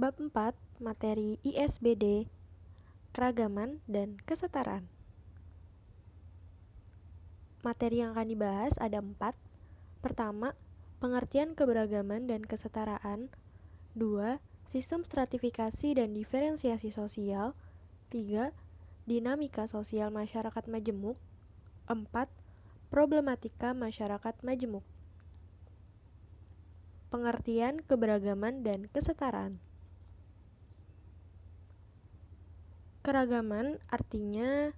Bab 4, materi ISBD, keragaman dan kesetaraan. Materi yang akan dibahas ada 4. Pertama, pengertian keberagaman dan kesetaraan. 2. Sistem stratifikasi dan diferensiasi sosial. 3. Dinamika sosial masyarakat majemuk. 4. Problematika masyarakat majemuk. Pengertian keberagaman dan kesetaraan. Keragaman artinya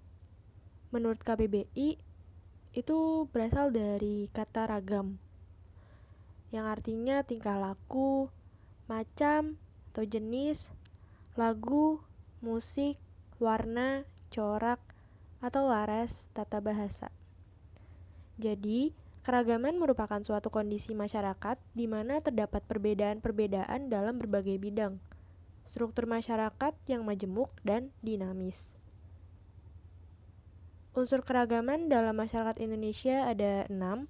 menurut KBBI itu berasal dari kata ragam yang artinya tingkah laku, macam atau jenis, lagu, musik, warna, corak, atau laras tata bahasa. Jadi, keragaman merupakan suatu kondisi masyarakat di mana terdapat perbedaan-perbedaan dalam berbagai bidang. Struktur masyarakat yang majemuk dan dinamis. Unsur keragaman dalam masyarakat Indonesia ada 6.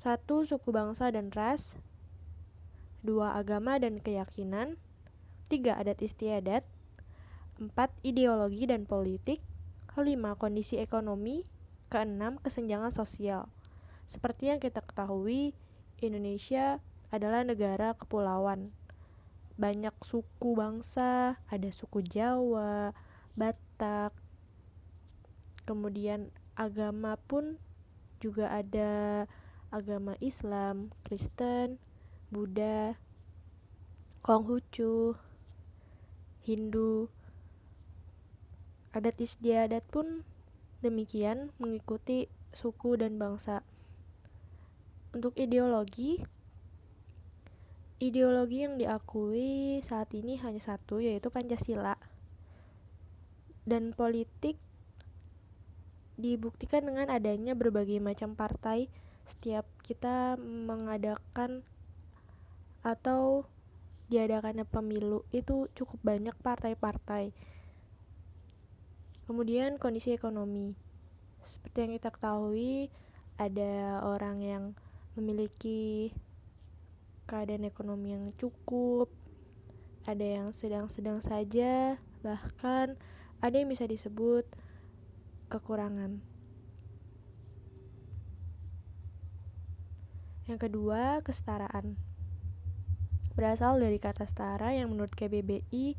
1. Suku bangsa dan ras. 2. Agama dan keyakinan. 3. Adat istiadat. 4. Ideologi dan politik. 5. Kondisi ekonomi. 6. Kesenjangan sosial. Seperti yang kita ketahui, Indonesia adalah negara kepulauan. Banyak suku bangsa, ada suku Jawa, Batak, kemudian agama pun juga ada agama Islam, Kristen, Buddha, Konghucu, Hindu. Adat istiadat pun demikian mengikuti suku dan bangsa. Untuk ideologi yang diakui saat ini hanya satu, yaitu Pancasila. Dan politik dibuktikan dengan adanya berbagai macam partai. Setiap kita mengadakan atau diadakannya pemilu itu cukup banyak partai-partai. Kemudian kondisi ekonomi. Seperti yang kita ketahui, ada orang yang memiliki keadaan ekonomi yang cukup, ada yang sedang-sedang saja, bahkan ada yang bisa disebut kekurangan. Yang kedua, kesetaraan. Berasal dari kata setara yang menurut KBBI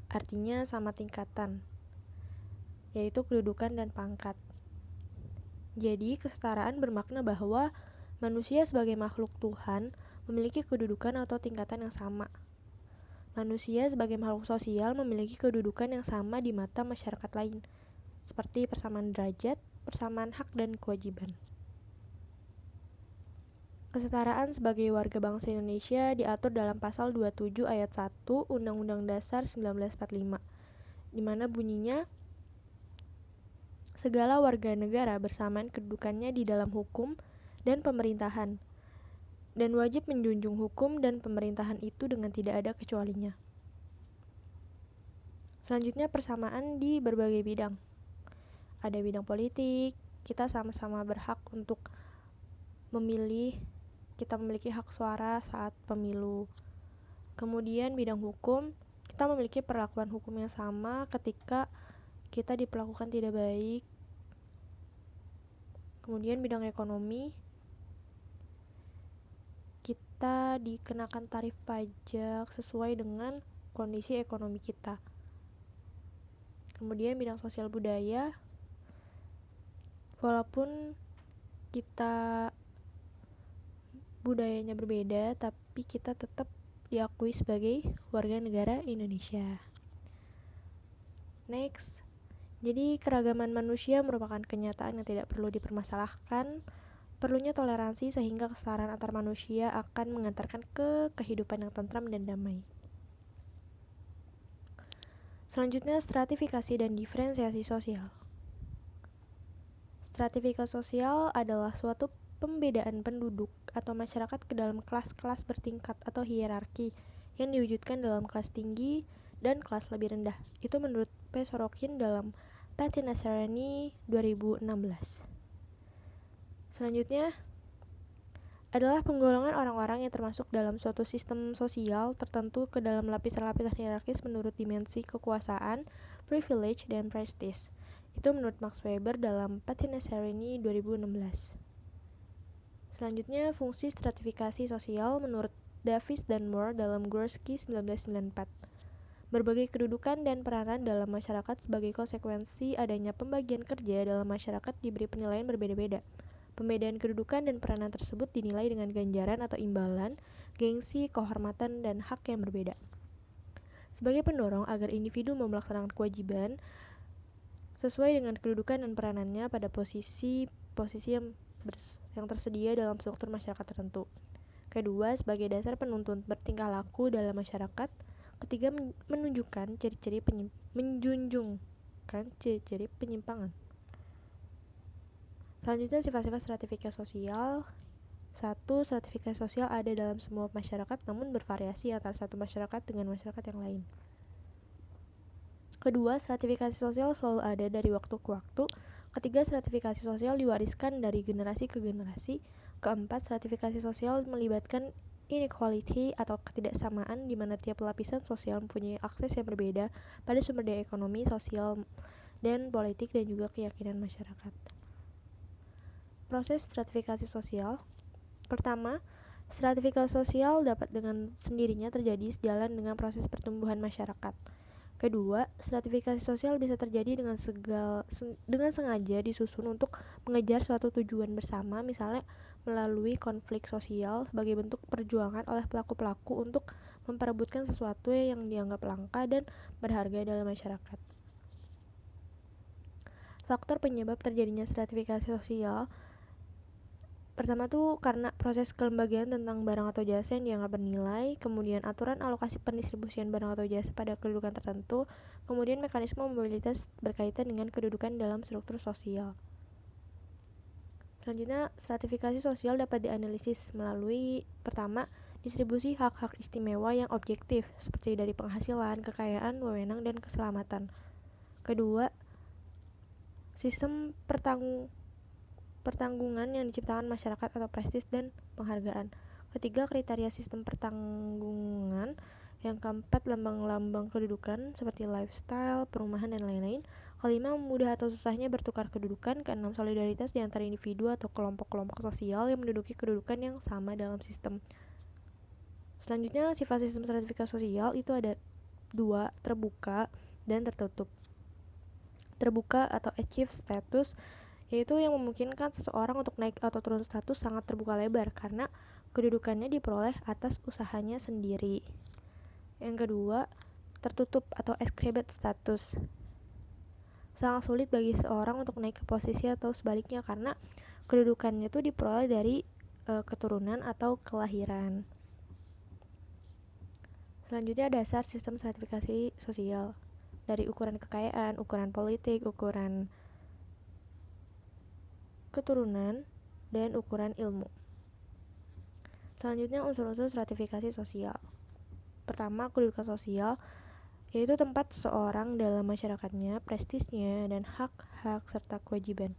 artinya sama tingkatan, yaitu kedudukan dan pangkat. Jadi, kesetaraan bermakna bahwa manusia sebagai makhluk Tuhan memiliki kedudukan atau tingkatan yang sama. Manusia sebagai makhluk sosial memiliki kedudukan yang sama di mata masyarakat lain, seperti persamaan derajat, persamaan hak dan kewajiban. Kesetaraan sebagai warga bangsa Indonesia diatur dalam pasal 27 ayat 1 Undang-Undang Dasar 1945, di mana bunyinya, segala warga negara bersamaan kedudukannya di dalam hukum dan pemerintahan, dan wajib menjunjung hukum dan pemerintahan itu dengan tidak ada kecualinya. Selanjutnya, persamaan di berbagai bidang. Ada bidang politik, kita sama-sama berhak untuk memilih, kita memiliki hak suara saat pemilu. Kemudian bidang hukum, kita memiliki perlakuan hukum yang sama ketika kita diperlakukan tidak baik. Kemudian bidang ekonomi, kita dikenakan tarif pajak sesuai dengan kondisi ekonomi kita. Kemudian bidang sosial budaya, walaupun kita budayanya berbeda, tapi kita tetap diakui sebagai warga negara Indonesia. Next, jadi keragaman manusia merupakan kenyataan yang tidak perlu dipermasalahkan. Perlunya toleransi sehingga kesetaraan antar manusia akan mengantarkan ke kehidupan yang tentram dan damai. Selanjutnya, stratifikasi dan diferensiasi sosial. Stratifikasi sosial adalah suatu pembedaan penduduk atau masyarakat ke dalam kelas-kelas bertingkat atau hierarki yang diwujudkan dalam kelas tinggi dan kelas lebih rendah. Itu menurut P. Sorokin dalam Patti Nasarani 2016. Selanjutnya, adalah penggolongan orang-orang yang termasuk dalam suatu sistem sosial tertentu ke dalam lapisan-lapisan hierarkis menurut dimensi kekuasaan, privilege, dan prestige. Itu menurut Max Weber dalam Patina Serini 2016. Selanjutnya, fungsi stratifikasi sosial menurut Davis dan Moore dalam Gursky 1994. Berbagai kedudukan dan peranan dalam masyarakat sebagai konsekuensi adanya pembagian kerja dalam masyarakat diberi penilaian berbeda-beda. Pembedaan kedudukan dan peranan tersebut dinilai dengan ganjaran atau imbalan, gengsi, kehormatan, dan hak yang berbeda. Sebagai pendorong agar individu melaksanakan kewajiban sesuai dengan kedudukan dan peranannya pada posisi yang tersedia dalam struktur masyarakat tertentu. Kedua, sebagai dasar penuntun bertingkah laku dalam masyarakat. Ketiga, menunjukkan menjunjungkan ciri-ciri penyimpangan. Selanjutnya, sifat-sifat stratifikasi sosial. 1. Stratifikasi sosial ada dalam semua masyarakat namun bervariasi antara satu masyarakat dengan masyarakat yang lain. Kedua, stratifikasi sosial selalu ada dari waktu ke waktu. Ketiga, stratifikasi sosial diwariskan dari generasi ke generasi. Keempat, stratifikasi sosial melibatkan inequality atau ketidaksamaan di mana tiap lapisan sosial mempunyai akses yang berbeda pada sumber daya ekonomi, sosial, dan politik dan juga keyakinan masyarakat. Proses stratifikasi sosial. Pertama, stratifikasi sosial dapat dengan sendirinya terjadi sejalan dengan proses pertumbuhan masyarakat. Kedua, stratifikasi sosial bisa terjadi dengan sengaja disusun untuk mengejar suatu tujuan bersama, misalnya melalui konflik sosial sebagai bentuk perjuangan oleh pelaku-pelaku untuk memperebutkan sesuatu yang dianggap langka dan berharga dalam masyarakat. Faktor penyebab terjadinya stratifikasi sosial. Pertama tuh karena proses kelembagaan tentang barang atau jasa yang dianggap bernilai, kemudian aturan alokasi pendistribusian barang atau jasa pada kedudukan tertentu, kemudian mekanisme mobilitas berkaitan dengan kedudukan dalam struktur sosial. Selanjutnya, stratifikasi sosial dapat dianalisis melalui pertama, distribusi hak-hak istimewa yang objektif, seperti dari penghasilan, kekayaan, wewenang, dan keselamatan. Kedua, sistem pertanggungan yang diciptakan masyarakat atau prestis dan penghargaan. Ketiga, kriteria sistem pertanggungan. Yang keempat, lambang-lambang kedudukan seperti lifestyle, perumahan, dan lain-lain. Kelima, mudah atau susahnya bertukar kedudukan. Keenam, solidaritas di antara individu atau kelompok-kelompok sosial yang menduduki kedudukan yang sama dalam sistem. Selanjutnya, sifat sistem stratifikasi sosial itu ada 2, terbuka dan tertutup. Terbuka atau achieve status yaitu yang memungkinkan seseorang untuk naik atau turun status sangat terbuka lebar karena kedudukannya diperoleh atas usahanya sendiri. Yang kedua, tertutup atau excluded status. Sangat sulit bagi seseorang untuk naik ke posisi atau sebaliknya karena kedudukannya itu diperoleh dari keturunan atau kelahiran. Selanjutnya, dasar sistem stratifikasi sosial dari ukuran kekayaan, ukuran politik, ukuran keturunan, dan ukuran ilmu. Selanjutnya, unsur-unsur stratifikasi sosial. Pertama, kedudukan sosial, yaitu tempat seseorang dalam masyarakatnya, prestisnya, dan hak-hak serta kewajiban.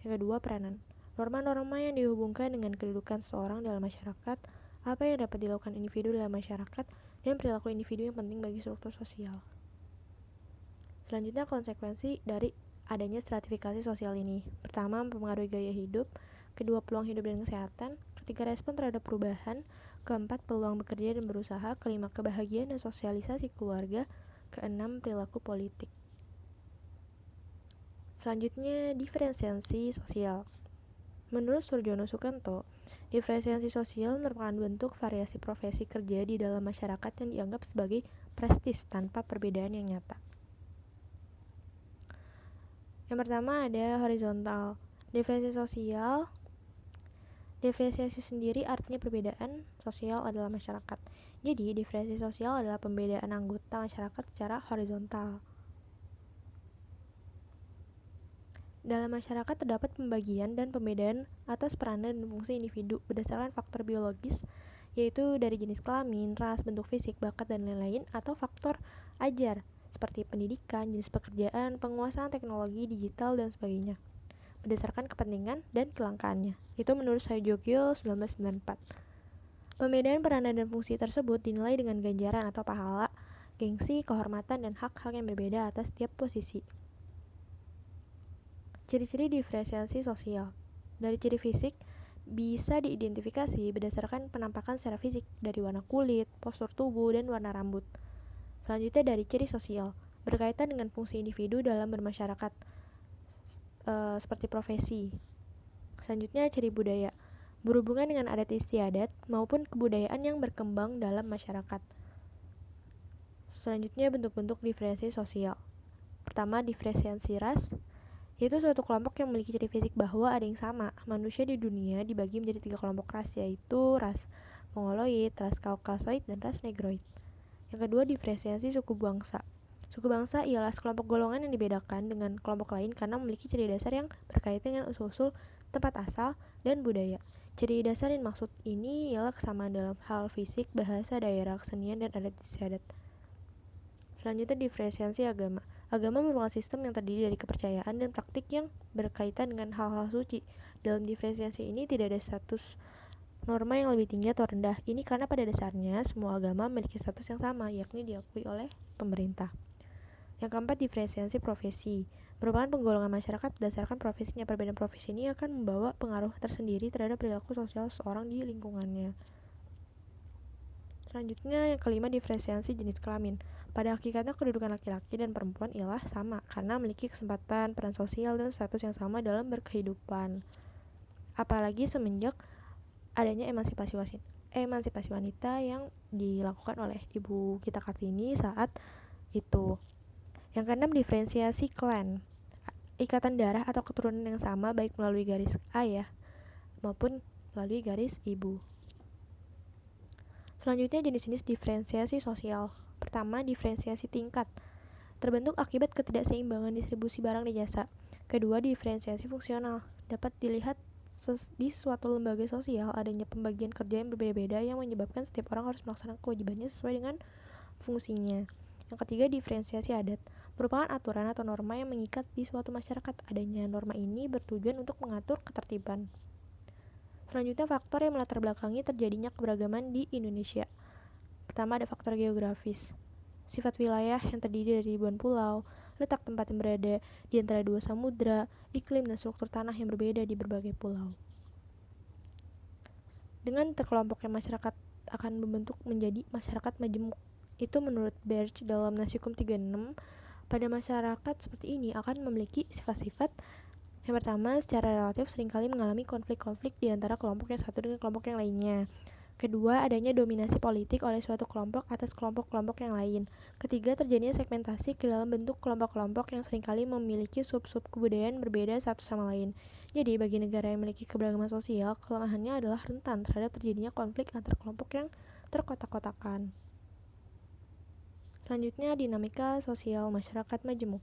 Yang kedua, peranan. Norma-norma yang dihubungkan dengan kedudukan seseorang dalam masyarakat, apa yang dapat dilakukan individu dalam masyarakat, dan perilaku individu yang penting bagi struktur sosial. Selanjutnya, konsekuensi dari adanya stratifikasi sosial ini. Pertama, mempengaruhi gaya hidup. Kedua, peluang hidup dan kesehatan. Ketiga, respon terhadap perubahan. Keempat, peluang bekerja dan berusaha. Kelima, kebahagiaan dan sosialisasi keluarga. Keenam, perilaku politik. Selanjutnya, diferensiasi sosial. Menurut Surjono Sukanto, diferensiasi sosial merupakan bentuk variasi profesi kerja di dalam masyarakat yang dianggap sebagai prestis tanpa perbedaan yang nyata. Yang pertama ada horizontal. Diferensiasi sendiri artinya perbedaan sosial adalah masyarakat. Jadi, diferensiasi sosial adalah pembedaan anggota masyarakat secara horizontal. Dalam masyarakat terdapat pembagian dan pembedaan atas peranan dan fungsi individu berdasarkan faktor biologis, yaitu dari jenis kelamin, ras, bentuk fisik, bakat, dan lain-lain, atau faktor ajar, seperti pendidikan, jenis pekerjaan, penguasaan teknologi digital, dan sebagainya. berdasarkan kepentingan dan kelangkaannya. Itu menurut Saigyo 1994. Pembedaan peranan dan fungsi tersebut dinilai dengan ganjaran atau pahala, gengsi, kehormatan, dan hak-hak yang berbeda atas setiap posisi. Ciri-ciri diferensiasi sosial. Dari ciri fisik, bisa diidentifikasi berdasarkan penampakan secara fisik dari warna kulit, postur tubuh, dan warna rambut. Selanjutnya dari ciri sosial, berkaitan dengan fungsi individu dalam bermasyarakat, seperti profesi. Selanjutnya ciri budaya, berhubungan dengan adat istiadat maupun kebudayaan yang berkembang dalam masyarakat. Selanjutnya bentuk-bentuk diferensiasi sosial. Pertama, diferensiasi ras, yaitu suatu kelompok yang memiliki ciri fisik bahwa ada yang sama. Manusia di dunia dibagi menjadi 3 kelompok ras, yaitu ras Mongoloid, ras Kaukasoid, dan ras Negroid. Yang kedua, diferensiasi suku bangsa. Suku bangsa ialah sekelompok golongan yang dibedakan dengan kelompok lain karena memiliki ciri dasar yang berkaitan dengan usul-usul tempat asal dan budaya. Ciri dasar yang maksud ini ialah kesamaan dalam hal fisik, bahasa, daerah, kesenian, dan adat istiadat. Selanjutnya, diferensiasi agama. Agama merupakan sistem yang terdiri dari kepercayaan dan praktik yang berkaitan dengan hal-hal suci. Dalam diferensiasi ini tidak ada status norma yang lebih tinggi atau rendah. Ini karena pada dasarnya semua agama memiliki status yang sama, yakni diakui oleh pemerintah. Yang keempat, diferensiasi profesi. Merupakan penggolongan masyarakat berdasarkan profesinya. Perbedaan profesi ini akan membawa pengaruh tersendiri terhadap perilaku sosial seseorang di lingkungannya. Selanjutnya, yang kelima, diferensiasi jenis kelamin. Pada hakikatnya kedudukan laki-laki dan perempuan ialah sama karena memiliki kesempatan, peran sosial, dan status yang sama dalam berkehidupan. Apalagi semenjak adanya emansipasi wanita yang dilakukan oleh Ibu kita Kartini saat itu. Yang keenam, diferensiasi klan. Ikatan darah atau keturunan yang sama baik melalui garis ayah maupun melalui garis ibu. Selanjutnya, jenis-jenis diferensiasi sosial. Pertama, diferensiasi tingkat. Terbentuk akibat ketidakseimbangan distribusi barang dan jasa. Kedua, diferensiasi fungsional. Dapat dilihat di suatu lembaga sosial adanya pembagian kerja yang berbeda-beda yang menyebabkan setiap orang harus melaksanakan kewajibannya sesuai dengan fungsinya. Yang ketiga, diferensiasi adat. Merupakan aturan atau norma yang mengikat di suatu masyarakat. Adanya norma ini bertujuan untuk mengatur ketertiban. Selanjutnya, faktor yang melatar belakangi terjadinya keberagaman di Indonesia. Pertama, ada faktor geografis. Sifat wilayah yang terdiri dari ribuan pulau, letak tempat yang berada di antara 2 samudra, iklim dan struktur tanah yang berbeda di berbagai pulau. Dengan terkelompoknya masyarakat akan membentuk menjadi masyarakat majemuk. Itu menurut Birch dalam Nasikum 36. Pada masyarakat seperti ini akan memiliki sifat-sifat. Yang pertama, secara relatif seringkali mengalami konflik-konflik di antara kelompok yang satu dengan kelompok yang lainnya. Kedua, adanya dominasi politik oleh suatu kelompok atas kelompok-kelompok yang lain. Ketiga, terjadinya segmentasi ke dalam bentuk kelompok-kelompok yang seringkali memiliki sub-sub kebudayaan berbeda satu sama lain. Jadi, bagi negara yang memiliki keberagaman sosial, kelemahannya adalah rentan terhadap terjadinya konflik antar kelompok yang terkotak-kotakan. Selanjutnya, dinamika sosial masyarakat majemuk.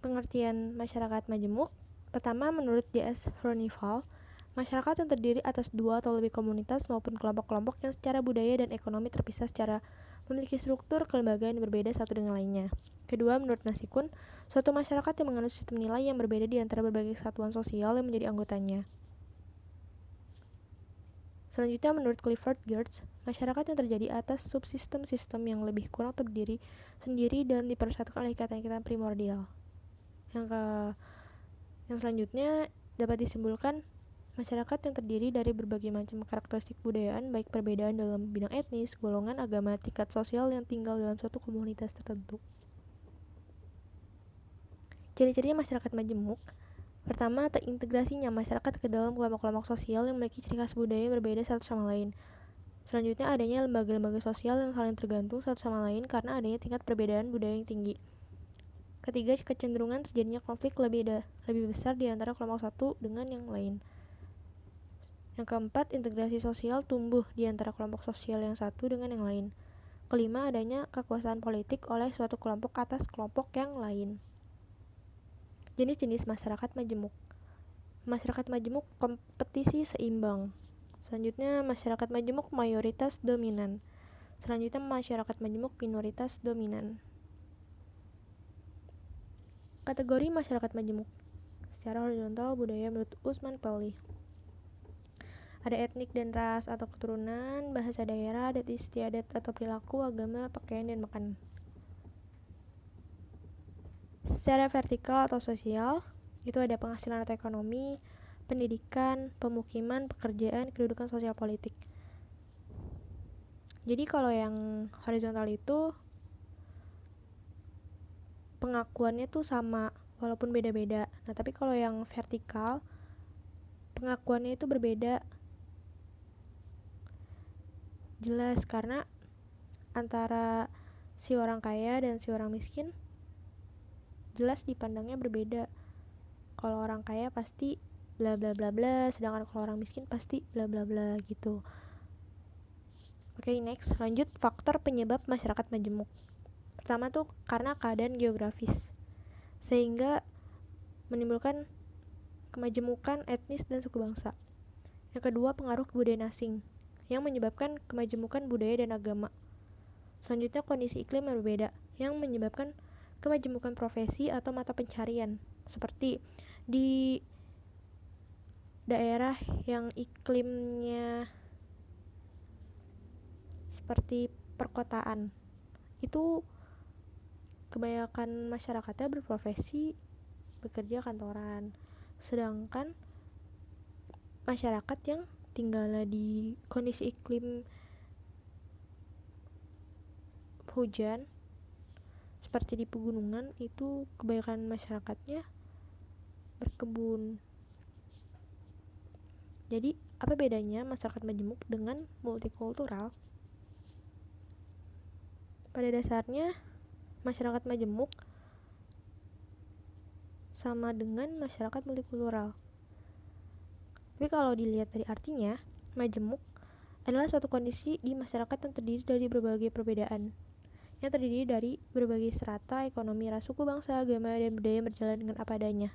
Pengertian masyarakat majemuk. Pertama, menurut D.S. Furnifal, masyarakat yang terdiri atas 2 atau lebih komunitas maupun kelompok-kelompok yang secara budaya dan ekonomi terpisah secara memiliki struktur kelembagaan yang berbeda satu dengan lainnya. Kedua, menurut Nasikun, suatu masyarakat yang menganut sistem nilai yang berbeda di antara berbagai satuan sosial yang menjadi anggotanya. Selanjutnya, menurut Clifford Geertz, masyarakat yang terjadi atas subsistem-sistem yang lebih kurang terdiri sendiri dan dipersatukan oleh ikatan-ikatan primordial. Yang selanjutnya dapat disimpulkan masyarakat yang terdiri dari berbagai macam karakteristik budayaan, baik perbedaan dalam bidang etnis, golongan, agama, tingkat sosial yang tinggal dalam suatu komunitas tertentu. Ciri-ciri masyarakat majemuk. Pertama, terintegrasinya masyarakat ke dalam kelompok-kelompok sosial yang memiliki ciri khas budaya yang berbeda satu sama lain. Selanjutnya, adanya lembaga-lembaga sosial yang saling tergantung satu sama lain karena adanya tingkat perbedaan budaya yang tinggi. Ketiga, kecenderungan terjadinya konflik lebih besar di antara kelompok satu dengan yang lain. Yang keempat, integrasi sosial tumbuh di antara kelompok sosial yang satu dengan yang lain. Kelima, adanya kekuasaan politik oleh suatu kelompok atas kelompok yang lain. Jenis-jenis masyarakat majemuk. Masyarakat majemuk kompetisi seimbang. Selanjutnya, masyarakat majemuk mayoritas dominan. Selanjutnya, masyarakat majemuk minoritas dominan. Kategori masyarakat majemuk secara horizontal budaya menurut Usman Pelli. Ada etnik dan ras atau keturunan, bahasa daerah, adat istiadat atau perilaku, agama, pakaian, dan makanan. Secara vertikal atau sosial, itu ada penghasilan atau ekonomi, pendidikan, pemukiman, pekerjaan, kedudukan sosial politik. Jadi kalau yang horizontal itu pengakuannya tuh sama walaupun beda-beda. Nah, tapi kalau yang vertikal pengakuannya itu berbeda. Jelas karena antara si orang kaya dan si orang miskin jelas dipandangnya berbeda. Kalau orang kaya pasti bla bla bla bla, sedangkan kalau orang miskin pasti bla bla bla gitu. Oke, next, lanjut faktor penyebab masyarakat majemuk. Pertama tuh karena keadaan geografis, sehingga menimbulkan kemajemukan etnis dan suku bangsa. Yang kedua, pengaruh kebudayaan asing, yang menyebabkan kemajemukan budaya dan agama. Selanjutnya, kondisi iklim yang berbeda, yang menyebabkan kemajemukan profesi atau mata pencarian, seperti di daerah yang iklimnya seperti perkotaan, itu kebanyakan masyarakatnya berprofesi bekerja kantoran, sedangkan masyarakat yang tinggalnya di kondisi iklim hujan seperti di pegunungan itu kebanyakan masyarakatnya berkebun. Jadi apa bedanya masyarakat majemuk dengan multikultural? Pada dasarnya masyarakat majemuk sama dengan masyarakat multikultural. Tapi kalau dilihat dari artinya, majemuk adalah suatu kondisi di masyarakat yang terdiri dari berbagai perbedaan, yang terdiri dari berbagai strata, ekonomi, ras, suku, bangsa, agama, dan budaya yang berjalan dengan apa adanya.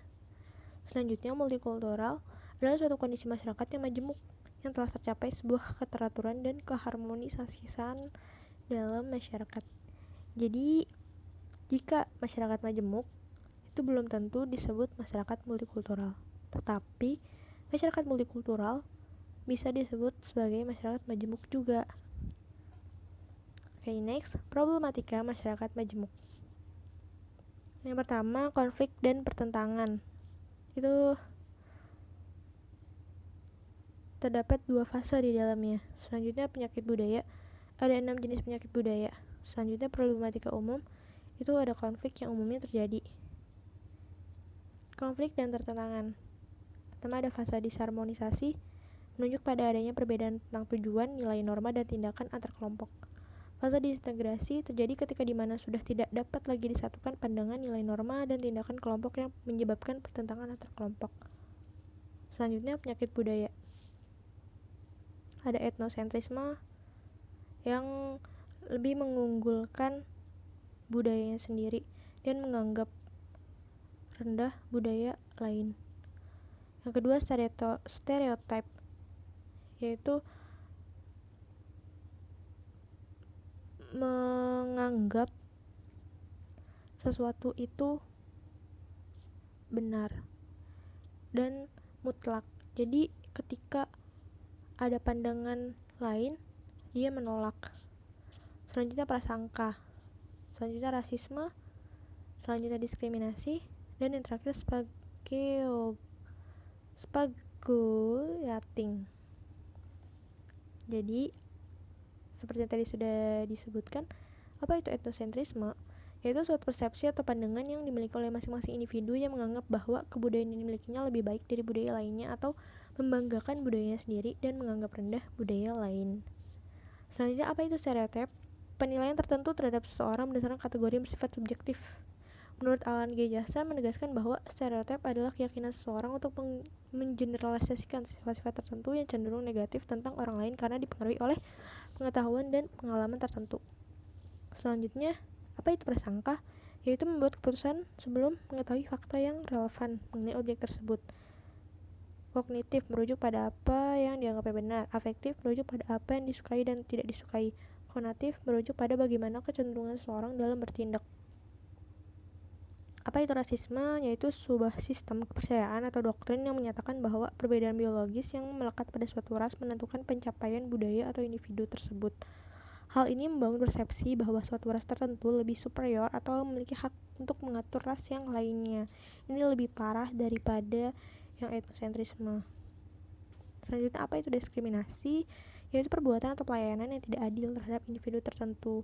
Selanjutnya, multikultural adalah suatu kondisi masyarakat yang majemuk, yang telah tercapai sebuah keteraturan dan keharmonisasian dalam masyarakat. Jadi, jika masyarakat majemuk, itu belum tentu disebut masyarakat multikultural. Tetapi, masyarakat multikultural bisa disebut sebagai masyarakat majemuk juga. Oke, next, problematika masyarakat majemuk. Yang pertama, konflik dan pertentangan. Itu terdapat 2 fase di dalamnya. Selanjutnya, penyakit budaya. Ada 6 jenis penyakit budaya. Selanjutnya, problematika umum. Itu ada konflik yang umumnya terjadi. Konflik dan pertentangan. Pertama, ada fase disharmonisasi, menunjuk pada adanya perbedaan tentang tujuan, nilai norma, dan tindakan antar kelompok. Fase disintegrasi terjadi ketika di mana sudah tidak dapat lagi disatukan pandangan, nilai norma, dan tindakan kelompok yang menyebabkan pertentangan antar kelompok. Selanjutnya, penyakit budaya. Ada etnosentrisme yang lebih mengunggulkan budayanya sendiri dan menganggap rendah budaya lain. Yang kedua, stereotip, yaitu menganggap sesuatu itu benar dan mutlak. Jadi ketika ada pandangan lain, dia menolak. Selanjutnya, prasangka. Selanjutnya, rasisme. Selanjutnya, diskriminasi. Dan yang terakhir, spagoyating. Jadi seperti yang tadi sudah disebutkan, apa itu etnosentrisme? Yaitu suatu persepsi atau pandangan yang dimiliki oleh masing-masing individu yang menganggap bahwa kebudayaan yang dimilikinya lebih baik dari budaya lainnya atau membanggakan budayanya sendiri dan menganggap rendah budaya lain. Selanjutnya, apa itu stereotip? Penilaian tertentu terhadap seseorang berdasarkan kategori yang bersifat subjektif. Menurut Alan G. Jackson menegaskan bahwa stereotip adalah keyakinan seseorang untuk mengeneralisasikan sifat-sifat tertentu yang cenderung negatif tentang orang lain karena dipengaruhi oleh pengetahuan dan pengalaman tertentu. Selanjutnya, apa itu prasangka? Yaitu membuat keputusan sebelum mengetahui fakta yang relevan mengenai objek tersebut. Kognitif merujuk pada apa yang dianggapnya benar. Afektif merujuk pada apa yang disukai dan tidak disukai. Konatif merujuk pada bagaimana kecenderungan seseorang dalam bertindak. Apa itu rasisme? Yaitu sebuah sistem kepercayaan atau doktrin yang menyatakan bahwa perbedaan biologis yang melekat pada suatu ras menentukan pencapaian budaya atau individu tersebut. Hal ini membangun persepsi bahwa suatu ras tertentu lebih superior atau memiliki hak untuk mengatur ras yang lainnya. Ini lebih parah daripada yang etnosentrisme. Selanjutnya, apa itu diskriminasi? Yaitu perbuatan atau pelayanan yang tidak adil terhadap individu tertentu.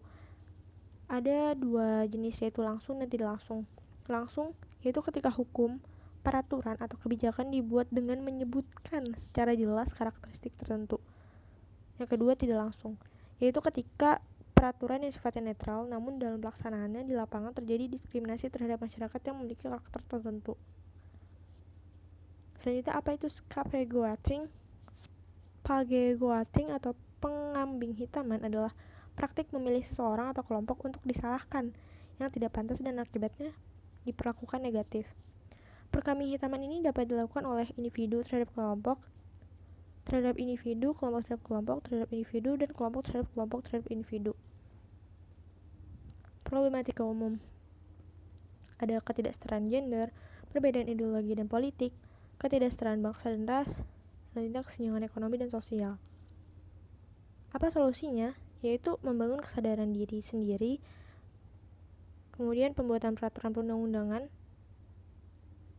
Ada dua jenis, yaitu langsung dan tidak langsung. Langsung yaitu ketika hukum, peraturan, atau kebijakan dibuat dengan menyebutkan secara jelas karakteristik tertentu. Yang kedua, tidak langsung, yaitu ketika peraturan yang sifatnya netral, namun dalam pelaksanaannya di lapangan terjadi diskriminasi terhadap masyarakat yang memiliki karakter tertentu. Selanjutnya, apa itu scapegoating? Scapegoating atau pengambing hitaman adalah praktik memilih seseorang atau kelompok untuk disalahkan yang tidak pantas dan akibatnya diperlakukan negatif. Perkambing hitaman ini dapat dilakukan oleh individu terhadap kelompok terhadap individu, kelompok terhadap kelompok terhadap individu, dan kelompok terhadap kelompok terhadap individu. Problematika umum. Ada ketidaksetaraan gender, perbedaan ideologi dan politik, ketidaksetaraan bangsa dan ras, selanjutnya kesenjangan ekonomi dan sosial. Apa solusinya? Yaitu membangun kesadaran diri sendiri, kemudian pembuatan peraturan perundang-undangan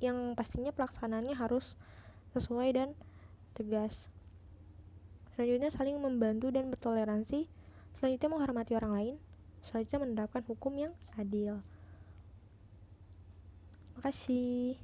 yang pastinya pelaksanaannya harus sesuai dan tegas. Selanjutnya, saling membantu dan bertoleransi. Selanjutnya, menghormati orang lain. Selanjutnya, menerapkan hukum yang adil. Makasih.